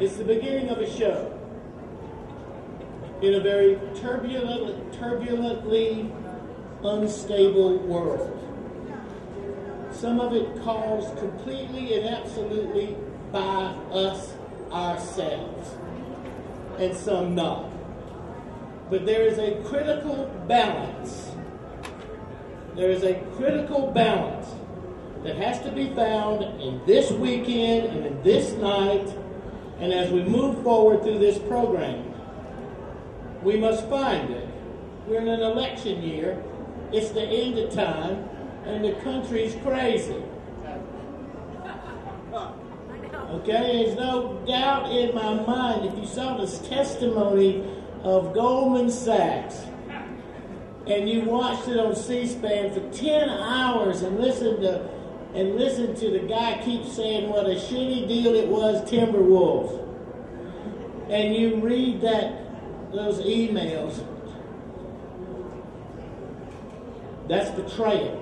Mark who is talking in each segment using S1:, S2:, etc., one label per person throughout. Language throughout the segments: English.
S1: It's the beginning of a show in a very turbulently unstable world. Some of it caused completely and absolutely by us ourselves, and some not. But there is a critical balance. There is a critical balance that has to be found in this weekend and in this night, and as we move forward through this program. We must find it. We're in an election year. It's the end of time, and the country's crazy. Okay, there's no doubt in my mind, if you saw this testimony of Goldman Sachs, and you watched it on C-SPAN for 10 hours and listened to the guy keep saying what a shitty deal it was, Timberwolves, and you read those emails, that's betrayal.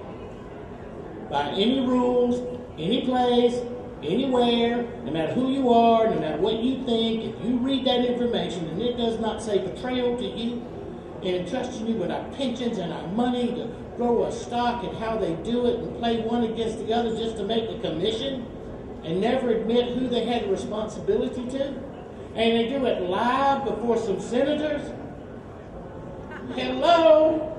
S1: By any rules, any place, anywhere, no matter who you are, no matter what you think, if you read that information and it does not say betrayal to you and entrusting you with our pensions and our money to grow a stock and how they do it and play one against the other just to make a commission and never admit who they had responsibility to, and they do it live before some senators. Hello?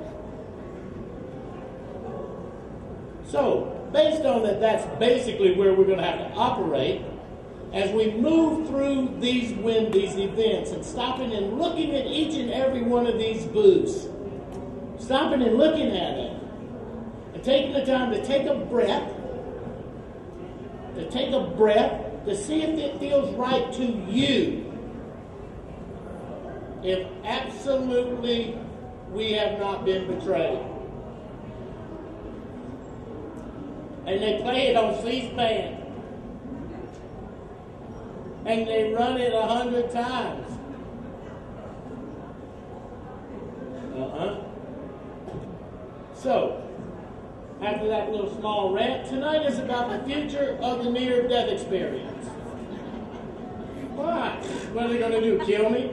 S1: So, based on that, that's basically where we're going to have to operate as we move through these events and stopping and looking at each and every one of these booths. Stopping and looking at it. And taking the time to take a breath. To see if it feels right to you. If absolutely we have not been betrayed. And they play it on C-SPAN. And they run it 100 times. So, after that little small rant, tonight is about the future of the near-death experience. What? What are they going to do, kill me?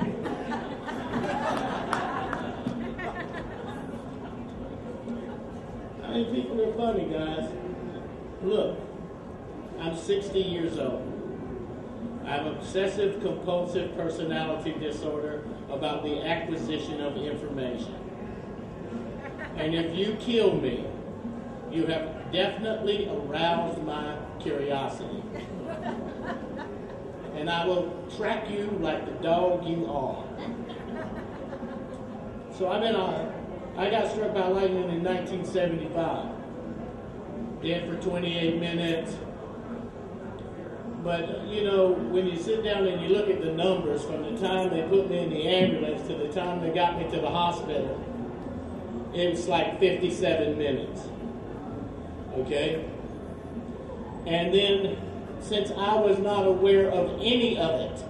S1: I mean, people are funny, guys. Look, I'm 60 years old. I have obsessive compulsive personality disorder about the acquisition of information. And if you kill me, you have definitely aroused my curiosity. And I will track you like the dog you are. So I got struck by lightning in 1975. Dead for 28 minutes. But, you know, when you sit down and you look at the numbers from the time they put me in the ambulance to the time they got me to the hospital, it was like 57 minutes. Okay? And then, since I was not aware of any of it,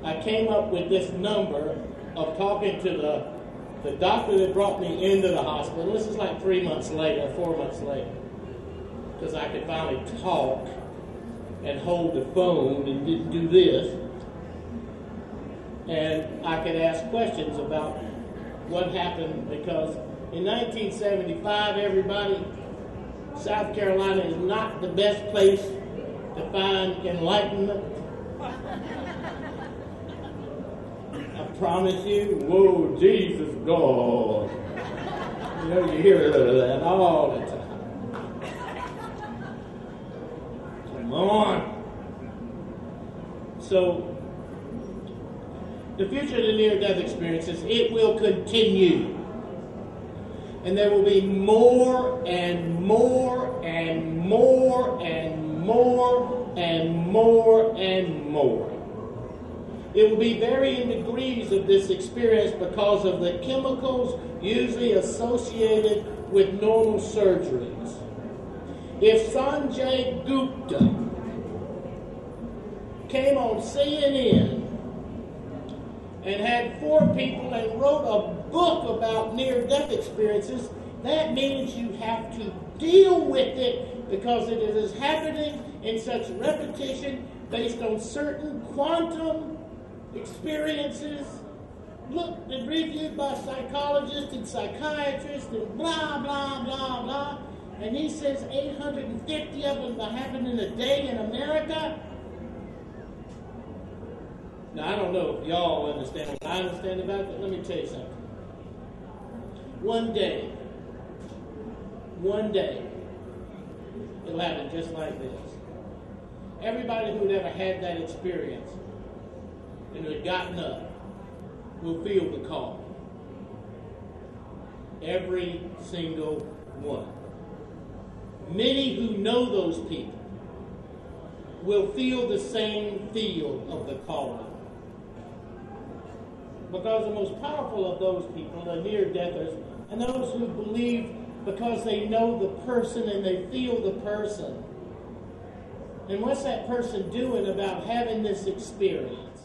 S1: I came up with this number of talking to the doctor that brought me into the hospital. This is like 4 months later. Because I could finally talk and hold the phone and didn't do this. And I could ask questions about what happened, because in 1975, everybody, South Carolina is not the best place to find enlightenment. I promise you. Whoa, Jesus, God. You know, you hear that all the time. Come on. So, the future of the near-death experiences, it will continue. And there will be more and more and more and more and more and more. It will be varying degrees of this experience because of the chemicals usually associated with normal surgeries. If Sanjay Gupta came on CNN and had 4 people and wrote a book about near-death experiences, that means you have to deal with it because it is happening in such repetition based on certain quantum experiences, looked and reviewed by psychologists and psychiatrists and blah, blah, blah, blah. And he says 850 of them happen in a day in America. Now, I don't know if y'all understand what I understand about that. Let me tell you something. One day, it'll happen just like this. Everybody who'd ever had that experience and who had gotten up will feel the call. Every single one. Many who know those people will feel the same feel of the calling. Because the most powerful of those people are near-deathers and those who believe because they know the person and they feel the person. And what's that person doing about having this experience?